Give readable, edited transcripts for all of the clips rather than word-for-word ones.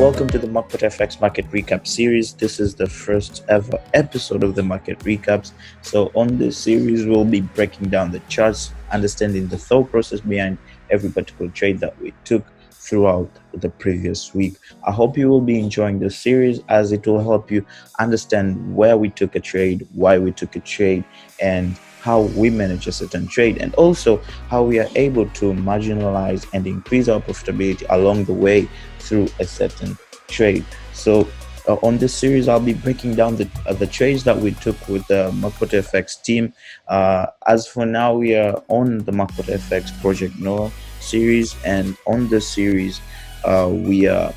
welcome to the Market FX Market Recap series. This is the first ever episode of the Market Recaps. So, on this series, we'll be breaking down the charts, understanding the thought process behind every particular trade that we took throughout the previous week. I hope you will be enjoying this series as it will help you understand where we took a trade, why we took a trade, and how we manage a certain trade, and also how we are able to marginalize and increase our profitability along the way through a certain trade. So on this series, I'll be breaking down the trades that we took with the Makoto FX team. As for now, we are on the Makoto FX Project Noah series, and on this series, we are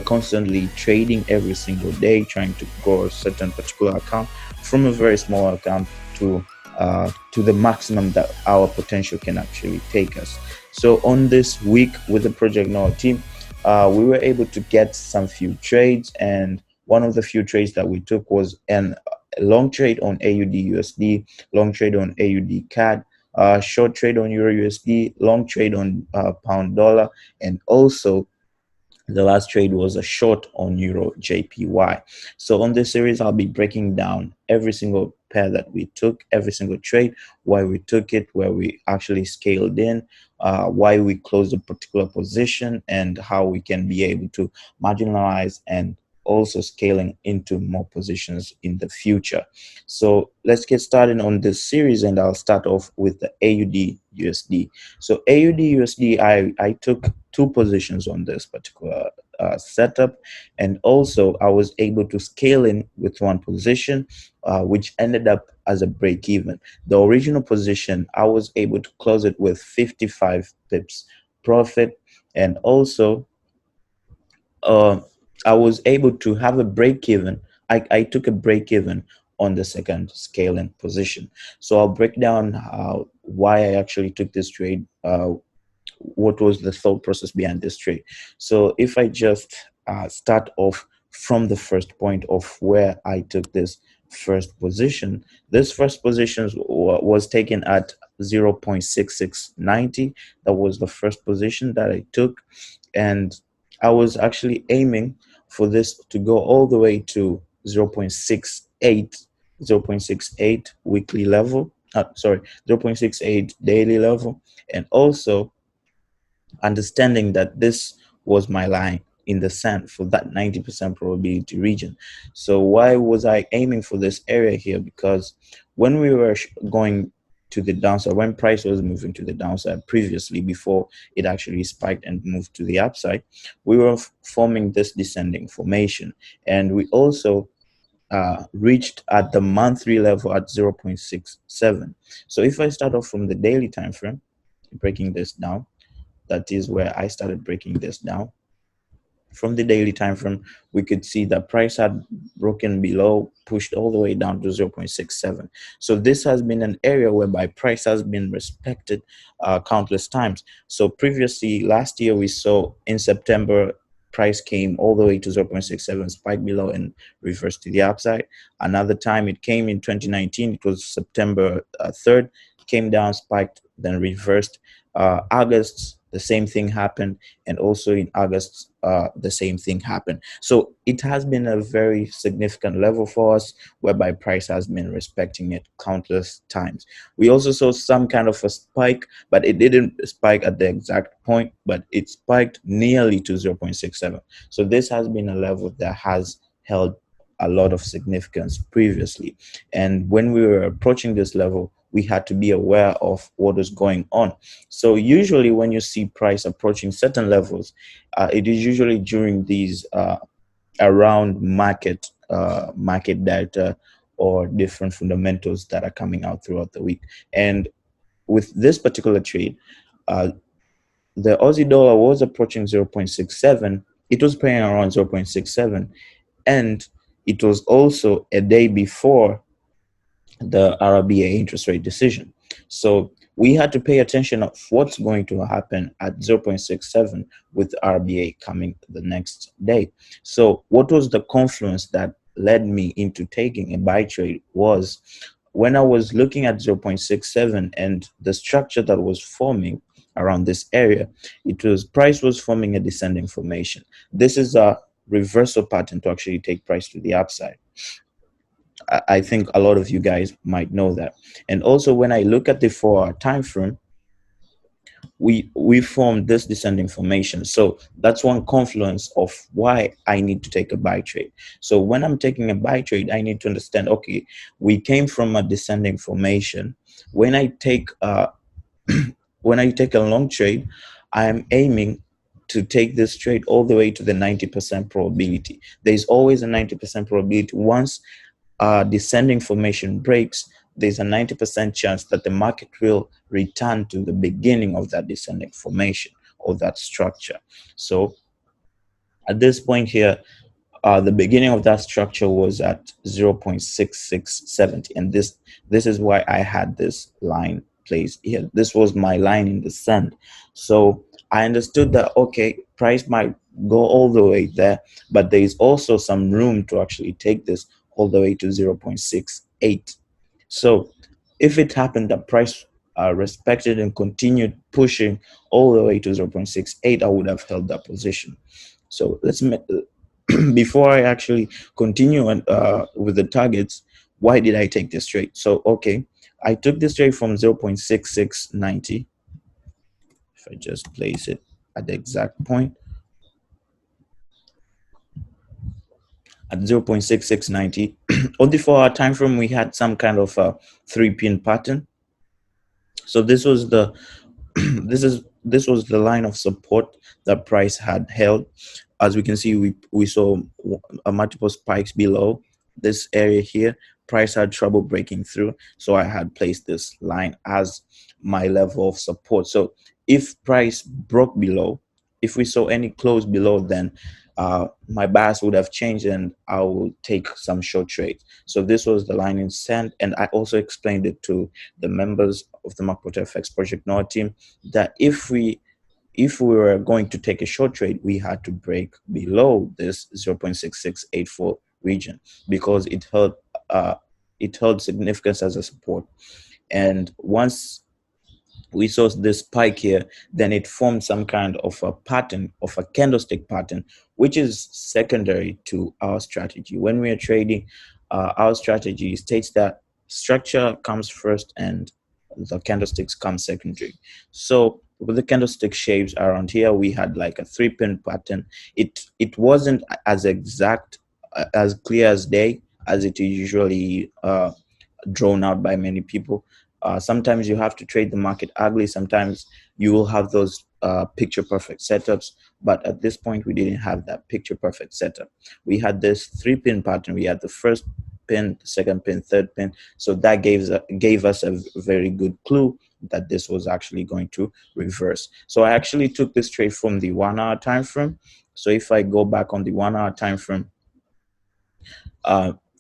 constantly trading every single day, trying to grow a certain particular account from a very small account to the maximum that our potential can actually take us. So on this week with the Project Noah team, we were able to get some few trades, and one of the few trades that we took was a long trade on AUD USD, long trade on AUD CAD, short trade on Euro USD, long trade on pound dollar, and also the last trade was a short on Euro JPY. So on this series, I'll be breaking down every single pair that we took, every single trade, why we took it, where we actually scaled in, why we closed a particular position, and how we can be able to marginalize and also scaling into more positions in the future. So let's get started on this series, and I'll start off with the AUD USD. So AUD USD, I took two positions on this particular setup, and also I was able to scale in with one position, which ended up as a break even. The original position, I was able to close it with 55 pips profit, and also I was able to have a break even. I took a break even on the second scaling position. So I'll break down why I actually took this trade, what was the thought process behind this trade. So if I just start off from the first point of where I took this first position, this first position was taken at 0.6690. That was the first position that I took, and I was actually aiming for this to go all the way to 0.68 weekly level, 0.68 daily level, and also understanding that this was my line in the sand for that 90% probability region. So why was I aiming for this area here? Because when we were going to the downside, when price was moving to the downside previously, before it actually spiked and moved to the upside, we were forming this descending formation, and we also reached at the monthly level at 0.67. So if I start off from the daily time frame, breaking this down, that is where I started breaking this down. From the daily time frame, we could see that price had broken below, pushed all the way down to 0.67. So this has been an area whereby price has been respected countless times. So previously, last year, we saw in September, price came all the way to 0.67, spiked below and reversed to the upside. Another time it came in 2019, it was September 3rd, came down, spiked, then reversed. August, the same thing happened, and also in August, the same thing happened. So it has been a very significant level for us, whereby price has been respecting it countless times. We also saw some kind of a spike, but it didn't spike at the exact point, but it spiked nearly to 0.67. So this has been a level that has held a lot of significance previously. And when we were approaching this level, we had to be aware of what is going on. So usually when you see price approaching certain levels, it is usually during these around market data or different fundamentals that are coming out throughout the week. And with this particular trade, the Aussie dollar was approaching 0.67. It was paying around 0.67, and it was also a day before the RBA interest rate decision. So we had to pay attention of what's going to happen at 0.67 with RBA coming the next day. So what was the confluence that led me into taking a buy trade was when I was looking at 0.67 and the structure that was forming around this area, it was price was forming a descending formation. This is reversal pattern to actually take price to the upside. I think a lot of you guys might know that. And also, when I look at the 4-hour time frame, we formed this descending formation. So that's one confluence of why I need to take a buy trade. So when I'm taking a buy trade, I need to understand, okay, we came from a descending formation. When I take when I take a long trade, I am aiming to take this trade all the way to the 90% probability. There's always a 90% probability. Once descending formation breaks, there's a 90% chance that the market will return to the beginning of that descending formation or that structure. So at this point here, the beginning of that structure was at 0.6670, and this is why I had this line placed here. This was my line in the sand. So I understood that, okay, price might go all the way there, but there is also some room to actually take this all the way to 0.68. So if it happened that price respected and continued pushing all the way to 0.68, I would have held that position. So before I actually continue with the targets, why did I take this trade? So, okay, I took this trade from 0.6690. If I just place it at the exact point, at 0.6690. On the 4-hour time frame, we had some kind of a 3-pin pattern. So this was the this was the line of support that price had held. As we can see, we saw multiple spikes below this area here. Price had trouble breaking through, so I had placed this line as my level of support. So if price broke below, if we saw any close below, then my bias would have changed and I will take some short trades. So this was the line in sand, and I also explained it to the members of the Market FX Project Noah team that if we were going to take a short trade, we had to break below this 0.6684 region because it held significance as a support. And once we saw this spike here, then it formed some kind of a pattern, of a candlestick pattern, which is secondary to our strategy. When we are trading, our strategy states that structure comes first and the candlesticks come secondary. So with the candlestick shapes around here, we had like a 3-pin pattern. It wasn't as exact, as clear as day as it is usually drawn out by many people. Sometimes you have to trade the market ugly. Sometimes you will have those picture perfect setups. But at this point, we didn't have that picture perfect setup. We had this 3-pin pattern. We had the first pin, second pin, third pin. So that gave us a very good clue that this was actually going to reverse. So I actually took this trade from the 1-hour time frame. So if I go back on the 1-hour time frame,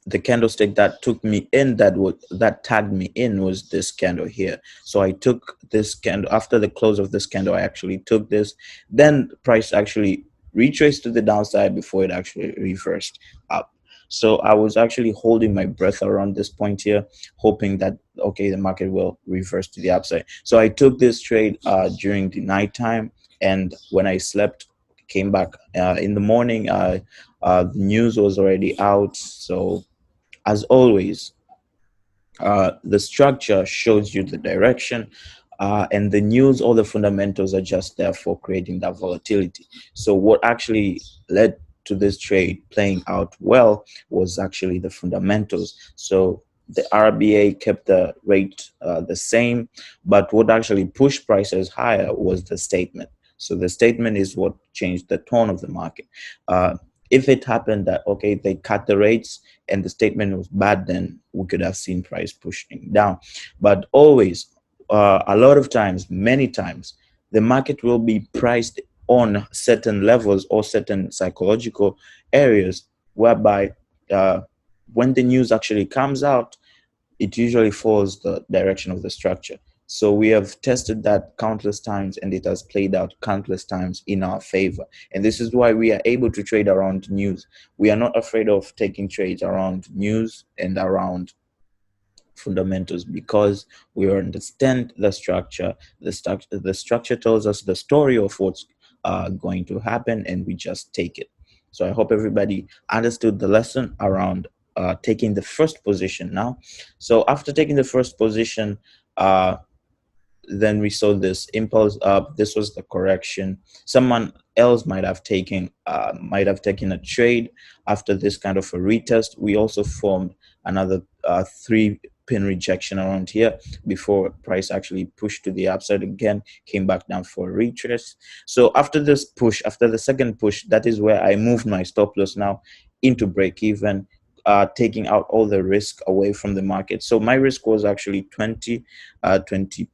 the candlestick that took me in, that tagged me in, was this candle here. So I took this candle. After the close of this candle, I actually took this. Then price actually retraced to the downside before it actually reversed up. So I was actually holding my breath around this point here, hoping that, okay, the market will reverse to the upside. So I took this trade during the nighttime, and when I slept, came back in the morning, the news was already out. So as always, the structure shows you the direction, and the news or the fundamentals are just there for creating that volatility. So what actually led to this trade playing out well was actually the fundamentals. So the RBA kept the rate the same, but what actually pushed prices higher was the statement. So the statement is what changed the tone of the market. If it happened that, okay, they cut the rates and the statement was bad, then we could have seen price pushing down. But always, a lot of times, many times, the market will be priced on certain levels or certain psychological areas whereby when the news actually comes out, it usually follows the direction of the structure. So we have tested that countless times, and it has played out countless times in our favor. And this is why we are able to trade around news. We are not afraid of taking trades around news and around fundamentals because we understand the structure. The structure tells us the story of what's going to happen, and we just take it. So I hope everybody understood the lesson around taking the first position now. So after taking the first position, then we saw this impulse up. This was the correction. Someone else might have taken a trade after this kind of a retest. We also formed another 3 pin rejection around here before price actually pushed to the upside again, came back down for a retrace. So after this push, after the second push, that is where I moved my stop loss now into break even, taking out all the risk away from the market. So my risk was actually 20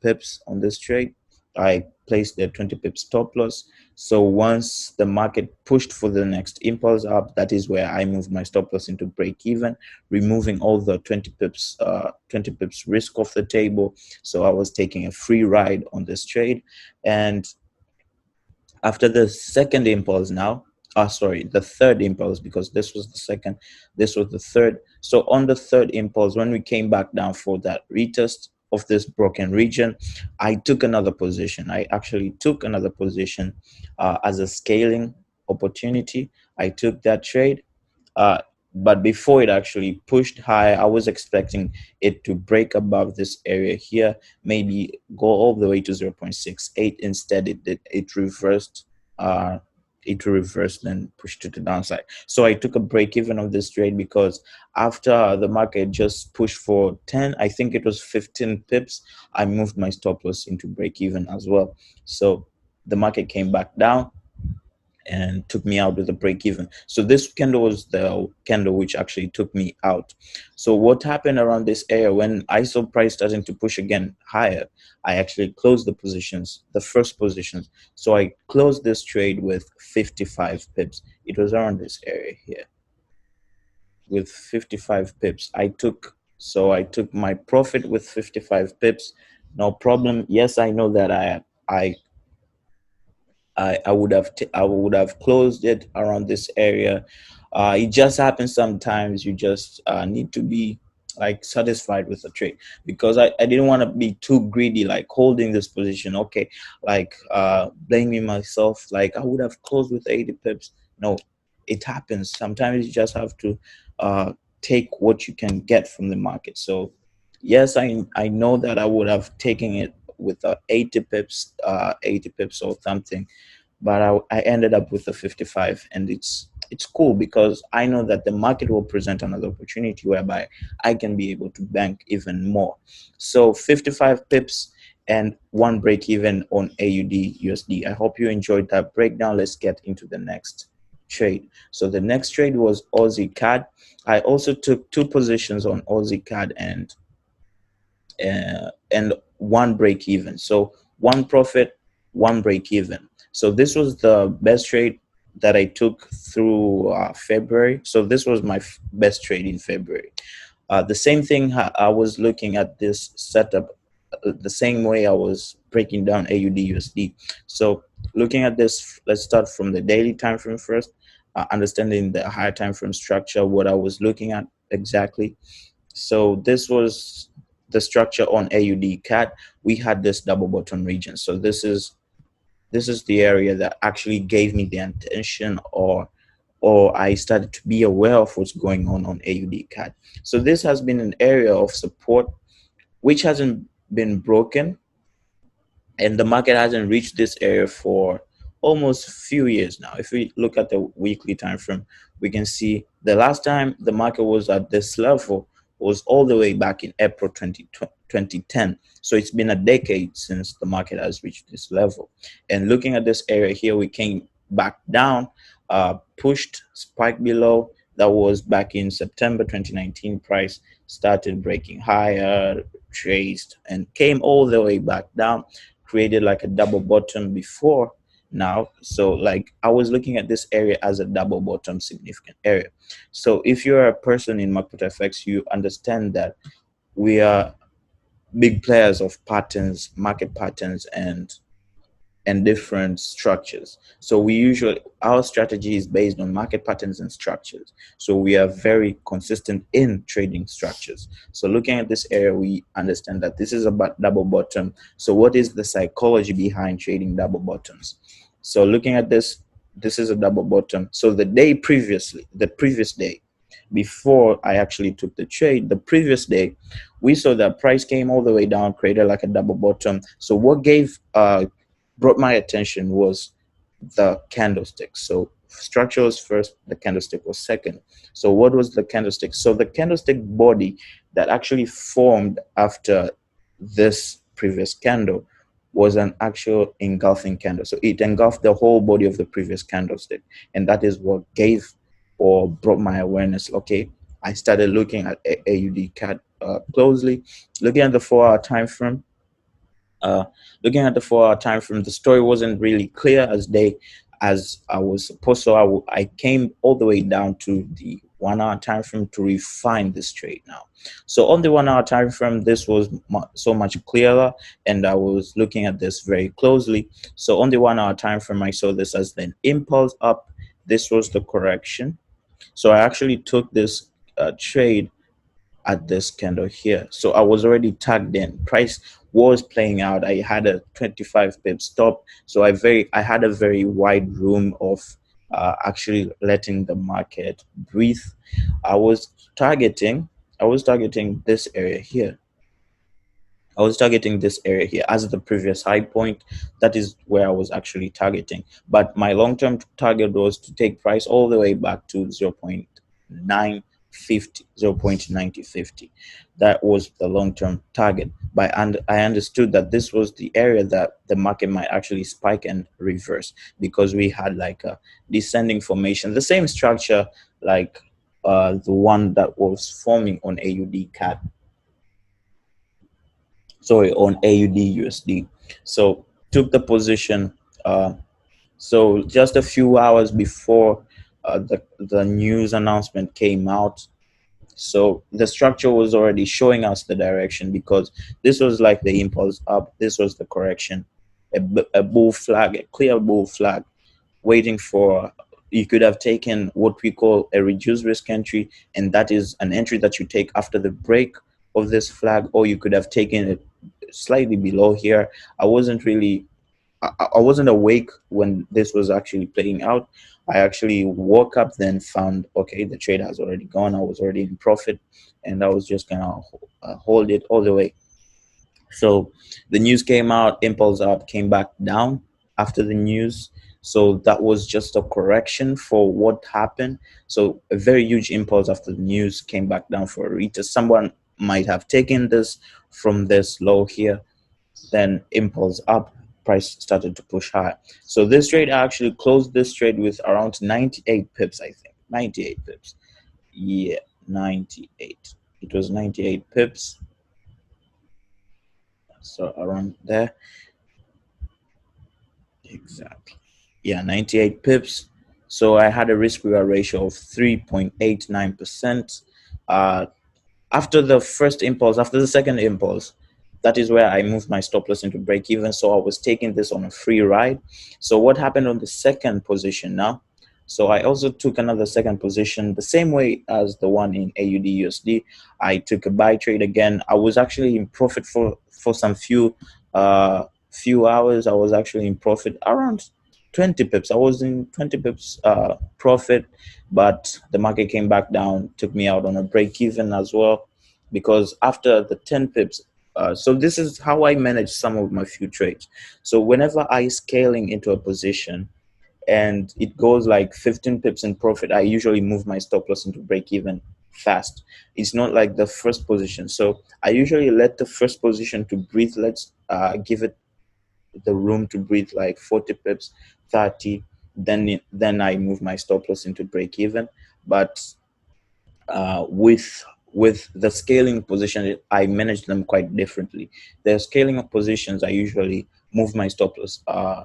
pips on this trade. I placed the 20 pips stop loss. So once the market pushed for the next impulse up, that is where I moved my stop loss into break even, removing all the 20 pips risk off the table. So I was taking a free ride on this trade. And after the second impulse now, sorry, the third impulse, because this was the second, this was the third. So on the third impulse, when we came back down for that retest of this broken region, I took another position. I actually took another position as a scaling opportunity. I took that trade. uh, but before it actually pushed high, I was expecting it to break above this area here, maybe go all the way to 0.68. Instead, it reversed. It reversed and pushed to the downside. So I took a break even of this trade because after the market just pushed for 10, I think it was 15 pips, I moved my stop loss into break even as well. So the market came back down and took me out with a break even. So this candle was the candle which actually took me out. So what happened around this area, when I saw price starting to push again higher, I actually closed the positions, the first positions. So I closed this trade with 55 pips. It was around this area here with 55 pips. I took my profit with 55 pips. No problem. Yes, I know that I would have closed it around this area. It just happens sometimes. You just need to be like satisfied with the trade, because I didn't want to be too greedy, like holding this position. Okay, like blaming myself, like I would have closed with 80 pips. No, it happens. Sometimes you just have to take what you can get from the market. So yes, I know that I would have taken it with 80 pips or something, but I ended up with a 55, and it's cool because I know that the market will present another opportunity whereby I can be able to bank even more. So 55 pips and one break even on AUD USD. I hope you enjoyed that breakdown. Let's get into the next trade. So the next trade was Aussie CAD. I also took 2 positions on Aussie CAD and one break even. So one profit, one break even. So this was the best trade that I took through February. So this was my best trade in February. The same thing, I was looking at this setup the same way I was breaking down AUD USD. So looking at this, let's start from the daily time frame first, understanding the higher time frame structure, what I was looking at exactly. So this was the structure on AUD CAD. We had this double bottom region. So this is the area that actually gave me the attention, or I started to be aware of what's going on AUD CAD. So this has been an area of support which hasn't been broken, and the market hasn't reached this area for almost a few years now. If we look at the weekly time frame, we can see the last time the market was at this level was all the way back in April 2010. So it's been a decade since the market has reached this level. And looking at this area here, we came back down, pushed, spiked below. That was back in September 2019. Price started breaking higher, traced, and came all the way back down, created like a double bottom before now. So like I was looking at this area as a double bottom significant area. So if you're a person in MarketFX, you understand that we are big players of patterns, market patterns, and different structures. So we usually, our strategy is based on market patterns and structures. So we are very consistent in trading structures. So looking at this area, we understand that this is about double bottom. So what is the psychology behind trading double bottoms? So looking at this, this is a double bottom. So the previous day, before I actually took the trade, the previous day, we saw that price came all the way down, created like a double bottom. So what brought my attention was the candlestick. So structure was first, the candlestick was second. So what was the candlestick? So the candlestick body that actually formed after this previous candle was an actual engulfing candle. So it engulfed the whole body of the previous candlestick. And that is what gave or brought my awareness. Okay, I started looking at AUD CAD closely, looking at the 4 hour time frame. Looking at the 4 hour time frame, the story wasn't really clear as I was supposed to. I came all the way down to the 1 hour time frame to refine this trade now. So on the 1 hour time frame, this was so much clearer, and I was looking at this very closely. So on the 1 hour time frame, I saw this as an impulse up. This was the correction. So I actually took this trade at this candle here. So I was already tagged in. Price was playing out. I had a 25 pip stop. So I had a very wide room of actually letting the market breathe. I was targeting I was targeting this area here. I was targeting this area here as the previous high point. That is where I was actually targeting. But my long-term target was to take price all the way back to 0.950, 0.9050. That was the long-term target. And I understood that this was the area that the market might actually spike and reverse, because we had like a descending formation, the same structure like the one that was forming on AUD CAD, sorry, on AUD USD. So took the position. So just a few hours before the news announcement came out. So the structure was already showing us the direction, because this was like the impulse up. This was the correction, a bull flag, a clear bull flag, waiting for. You could have taken what we call a reduced risk entry, and that is an entry that you take after the break of this flag, or you could have taken it slightly below here. I wasn't really I wasn't awake when this was actually playing out. I actually woke up, then found, okay, the trade has already gone. I was already in profit, and I was just gonna hold it all the way. So the news came out, impulse up, came back down after the news. So that was just a correction for what happened. So a very huge impulse after the news, came back down for a retest. Someone might have taken this from this low here, then impulse up, price started to push higher. So this trade, I actually closed this trade with around 98 pips, I think. 98 pips. Yeah, 98. It was 98 pips. So around there. Exactly. Yeah, 98 pips. So I had a risk reward ratio of 3.89%. Uh, after the first impulse, after the second impulse, that is where I moved my stop loss into break even. So I was taking this on a free ride. So what happened on the second position now? So I also took another second position, the same way as the one in AUD USD. I took a buy trade again. I was actually in profit for some few hours. I was actually in profit around 20 pips. I was in 20 pips profit, but the market came back down, took me out on a break even as well, because after the 10 pips, so this is how I manage some of my few trades. So whenever I scaling into a position and it goes like 15 pips in profit, I usually move my stop loss into break even fast. It's not like the first position. So I usually let the first position to breathe. Let's give it the room to breathe, like 40 pips, 30. Then I move my stop loss into break even. But with the scaling position, I manage them quite differently. The scaling of positions, I usually move my stop loss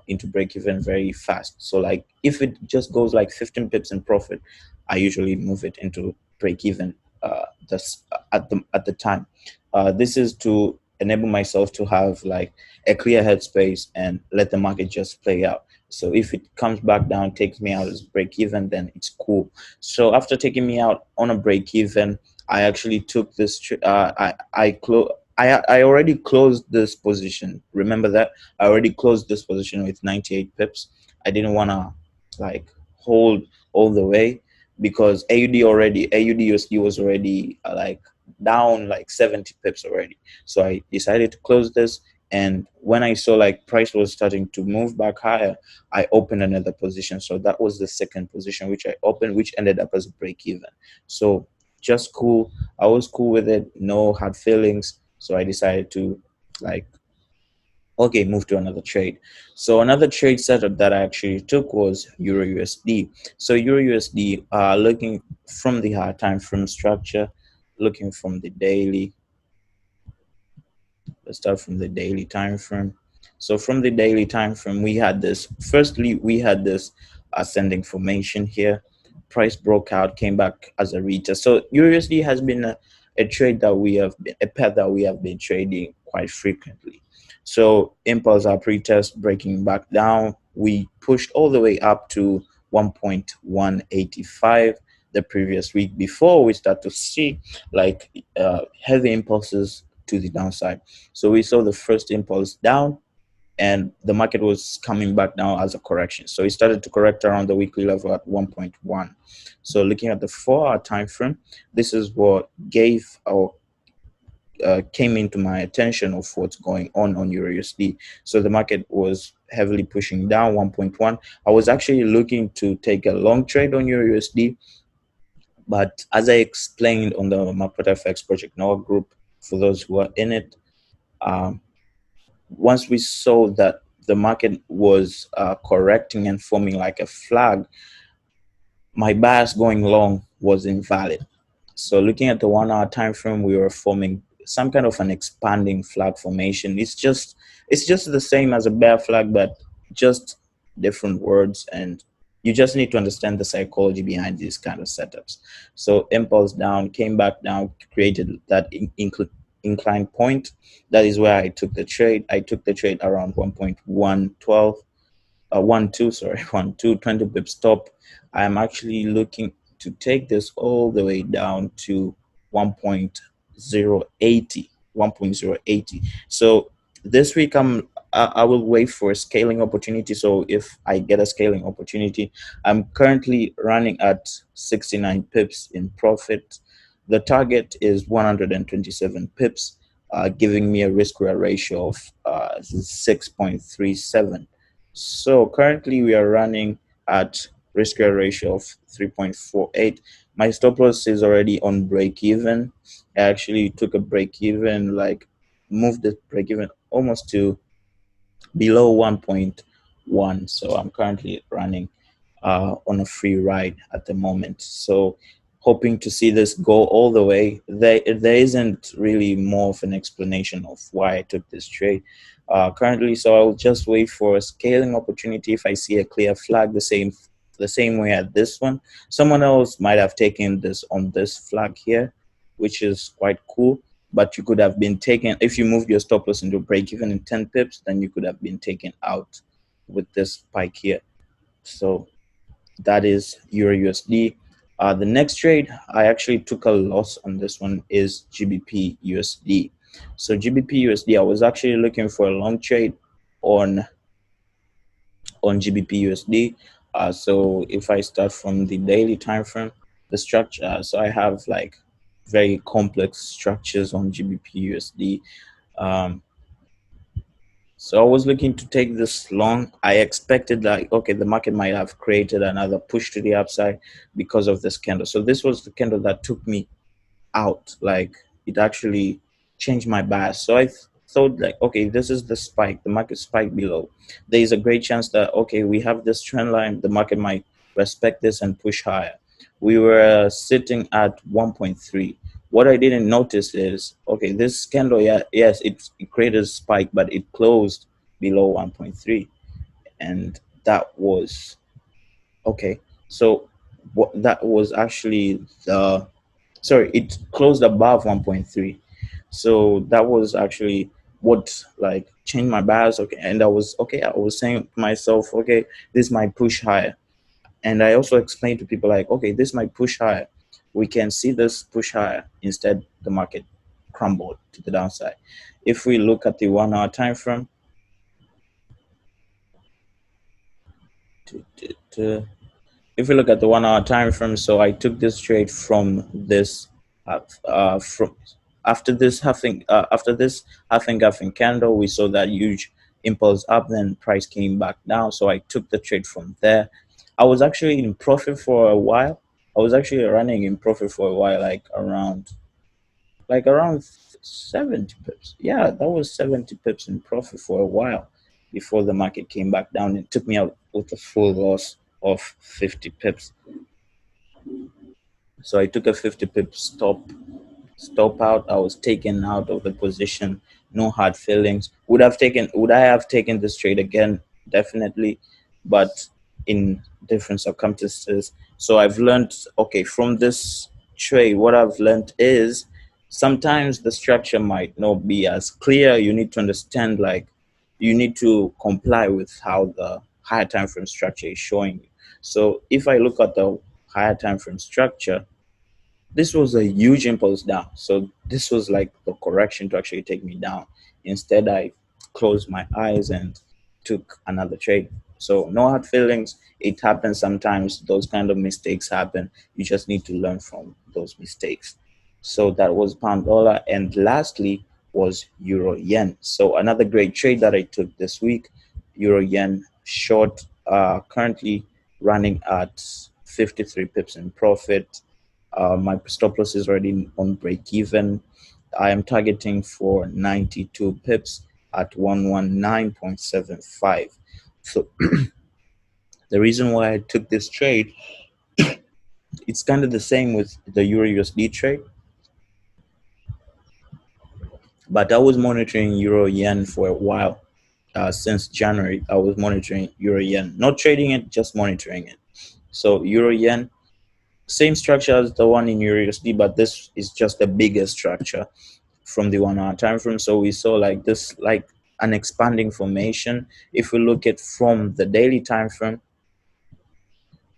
into break even very fast. So like if it just goes like 15 pips in profit, I usually move it into break even this at the time. This is to enable myself to have like a clear headspace and let the market just play out. So if it comes back down, takes me out as break even, then it's cool. So after taking me out on a break even, I actually took this. I already closed this position. Remember that I already closed this position with 98 pips. I didn't wanna like hold all the way, because AUD USD was already like down like 70 pips already. So I decided to close this, and when I saw like price was starting to move back higher, I opened another position. So that was the second position which I opened, which ended up as a break even. So just cool. I was cool with it, no hard feelings. So I decided to like, okay, move to another trade. So another trade setup that I actually took was Euro USD. So Euro USD, looking from the high time frame structure, looking from the daily. Let's start from the daily time frame. So from the daily time frame, we had this. Firstly, we had this ascending formation here. Price broke out, came back as a retest. So USD has been a trade that we have been, a pair that we have been trading quite frequently. So impulse up retest, breaking back down. We pushed all the way up to 1.185 the previous week before we start to see like heavy impulses to the downside. So we saw the first impulse down, and the market was coming back down as a correction. So it started to correct around the weekly level at 1.1. So looking at the 4-hour time frame, this is what gave our came into my attention of what's going on Euro USD. So the market was heavily pushing down 1.1. I was actually looking to take a long trade on Euro USD, but as I explained on the Market FX Project Noah group, for those who are in it, um, once we saw that the market was correcting and forming like a flag, my bias going long was invalid. So looking at the 1 hour time frame, we were forming some kind of an expanding flag formation. It's just the same as a bear flag, but just different words, and you just need to understand the psychology behind these kind of setups. So impulse down, came back down, created that inclined point. That is where I took the trade. I took the trade around 1.112, 1.2, sorry, 1.2, 20 pips stop. I'm actually looking to take this all the way down to 1.080, 1.080. So this week I will wait for a scaling opportunity. So if I get a scaling opportunity, I'm currently running at 69 pips in profit. The target is 127 pips, giving me a risk reward ratio of 6.37. So currently we are running at risk reward ratio of 3.48. My stop loss is already on break even. I actually took a break even, like moved the break even almost to below 1.1. So I'm currently running on a free ride at the moment. So hoping to see this go all the way. There isn't really more of an explanation of why I took this trade currently. So I'll just wait for a scaling opportunity. If I see a clear flag, the same way at this one, someone else might have taken this on this flag here, which is quite cool. But you could have been taken, if you moved your stop loss into break even in 10 pips, then you could have been taken out with this spike here. So that is Euro USD. The next trade, I actually took a loss on this one, is GBP USD. So GBP USD, I was actually looking for a long trade on GBP USD. So if I start from the daily time frame, the structure, so I have like very complex structures on GBP USD. Um, so I was looking to take this long. I expected like, okay, the market might have created another push to the upside because of this candle. So this was the candle that took me out. Like it actually changed my bias. So I thought like, okay, this is the spike. The market spike below. There is a great chance that, okay, we have this trend line. The market might respect this and push higher. We were sitting at 1.3. What I didn't notice is, okay, this candle, yeah, yes, it created a spike, but it closed below 1.3, and that was okay. So what that was actually the, sorry, it closed above 1.3. So that was actually what like changed my bias. Okay, and I was okay. I was saying to myself, okay, this might push higher. And I also explained to people like, okay, this might push higher. We can see this push higher. Instead, the market crumbled to the downside. If we look at the 1 hour time frame, if we look at the 1 hour time frame, so I took this trade from this from after this half engulfing candle, we saw that huge impulse up, then price came back down. So I took the trade from there. I was actually in profit for a while. I was actually running in profit for a while, like around 70 pips. Yeah, that was 70 pips in profit for a while before the market came back down. It took me out with a full loss of 50 pips. So I took a 50 pip stop out. I was taken out of the position. No hard feelings. Would I have taken this trade again? Definitely, but in different circumstances. So I've learned, okay, from this trade, what I've learned is sometimes the structure might not be as clear. You need to understand, like, you need to comply with how the higher time frame structure is showing you. So if I look at the higher time frame structure, this was a huge impulse down. So this was like the correction to actually take me down. Instead, I closed my eyes and took another trade. So no hard feelings. It happens sometimes. Those kind of mistakes happen. You just need to learn from those mistakes. So that was pound dollar. And lastly was euro yen. So another great trade that I took this week, euro yen short, currently running at 53 pips in profit. My stop loss is already on break even. I am targeting for 92 pips at 119.75. So the reason why I took this trade, it's kind of the same with the Euro USD trade, but I was monitoring Euro Yen for a while. Since January, I was monitoring Euro Yen, not trading it, just monitoring it. So Euro Yen, same structure as the one in Euro USD, but this is just a bigger structure from the 1 hour time frame. So we saw like this, like an expanding formation. If we look at from the daily time frame,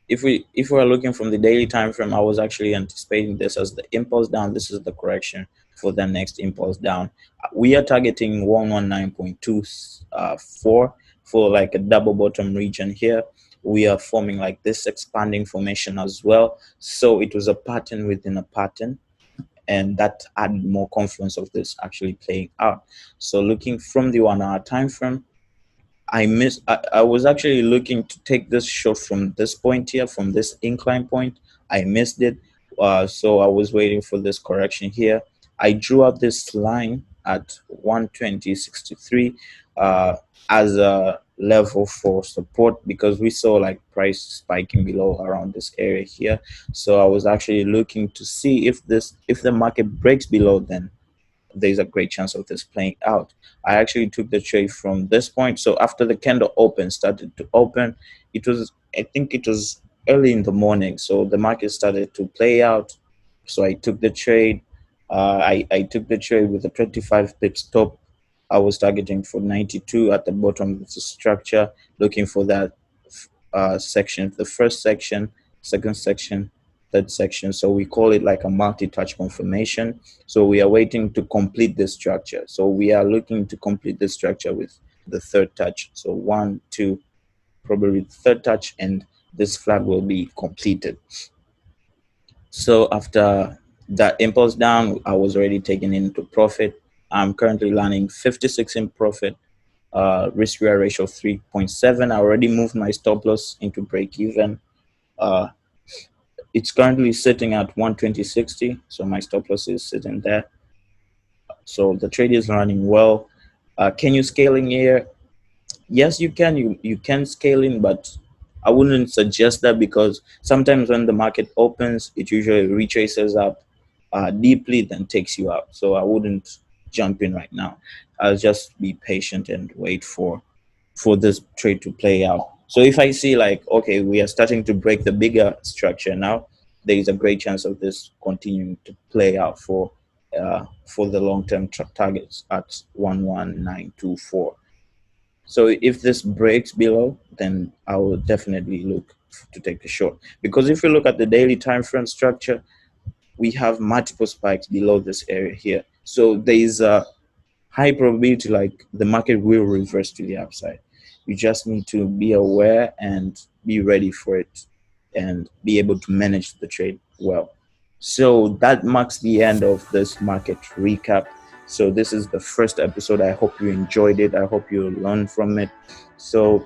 if we are looking from the daily time frame, I was actually anticipating this as the impulse down. This is the correction for the next impulse down. We are targeting 119.24 for like a double bottom region here. We are forming like this expanding formation as well. So it was a pattern within a pattern, and that added more confluence of this actually playing out. So looking from the 1 hour time frame, I was actually looking to take this short from this point here, from this incline point. I missed it. So I was waiting for this correction here. I drew out this line at 120.63 as a level for support, because we saw like price spiking below around this area here. So I was actually looking to see if the market breaks below, then there's a great chance of this playing out. I actually took the trade from this point. So after the candle started to open, I think it was early in the morning. So the market started to play out. So I took the trade. I took the trade with a 25 pip stop. I was targeting for 92 at the bottom of the structure, looking for that section, the first section, second section, third section. So we call it like a multi-touch confirmation. So we are waiting to complete this structure. So we are looking to complete this structure with the third touch. So 1, 2, probably the third touch, and this flag will be completed. So after that impulse down, I was already taken into profit. I'm currently landing 56 in profit. Risk reward ratio 3.7. I already moved my stop loss into break even. It's currently sitting at 120.60, so my stop loss is sitting there. So the trade is running well. Can you scale in here? Yes, you can. You can scale in, but I wouldn't suggest that, because sometimes when the market opens, it usually retraces up deeply, then takes you out. So I wouldn't jump in right now. I'll just be patient and wait for this trade to play out. So if I see like, okay, we are starting to break the bigger structure now, there is a great chance of this continuing to play out for the long-term targets at 11924. So if this breaks below, then I will definitely look to take a short. Because if you look at the daily time frame structure, we have multiple spikes below this area here. So there is a high probability like the market will reverse to the upside. You just need to be aware and be ready for it and be able to manage the trade well. So that marks the end of this market recap. So this is the first episode. I hope you enjoyed it. I hope you learned from it. So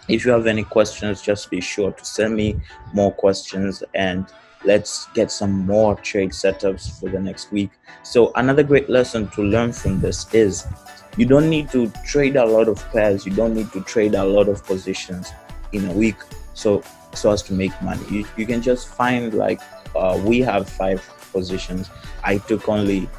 if you have any questions, just be sure to send me more questions and let's get some more trade setups for the next week. So another great lesson to learn from this is you don't need to trade a lot of pairs. You don't need to trade a lot of positions in a week so as to make money. You can just find like we have 5 positions. I took only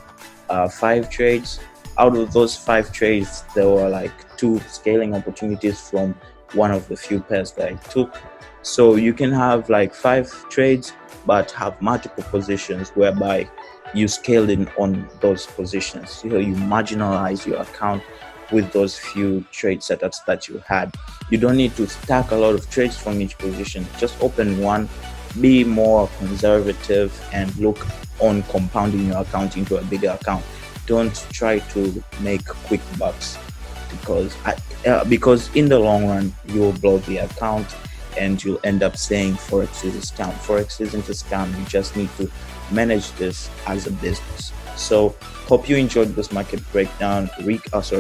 5 trades. Out of those 5 trades, there were like 2 scaling opportunities from one of the few pairs that I took. So you can have like 5 trades but have multiple positions whereby you scaled in on those positions. So you marginalize your account with those few trade setups that you had. You don't need to stack a lot of trades from each position. Just open one, be more conservative, and look on compounding your account into a bigger account. Don't try to make quick bucks because in the long run you'll blow the account and you'll end up saying forex is a scam. Forex isn't a scam. You just need to manage this as a business. So hope you enjoyed this market breakdown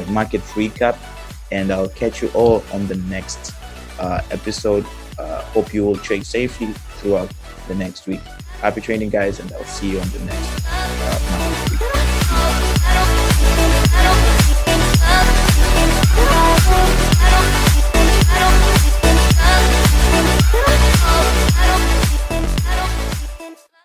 market recap, and I'll catch you all on the next episode. Hope you will trade safely throughout the next week. Happy trading, guys, and I'll see you on the next.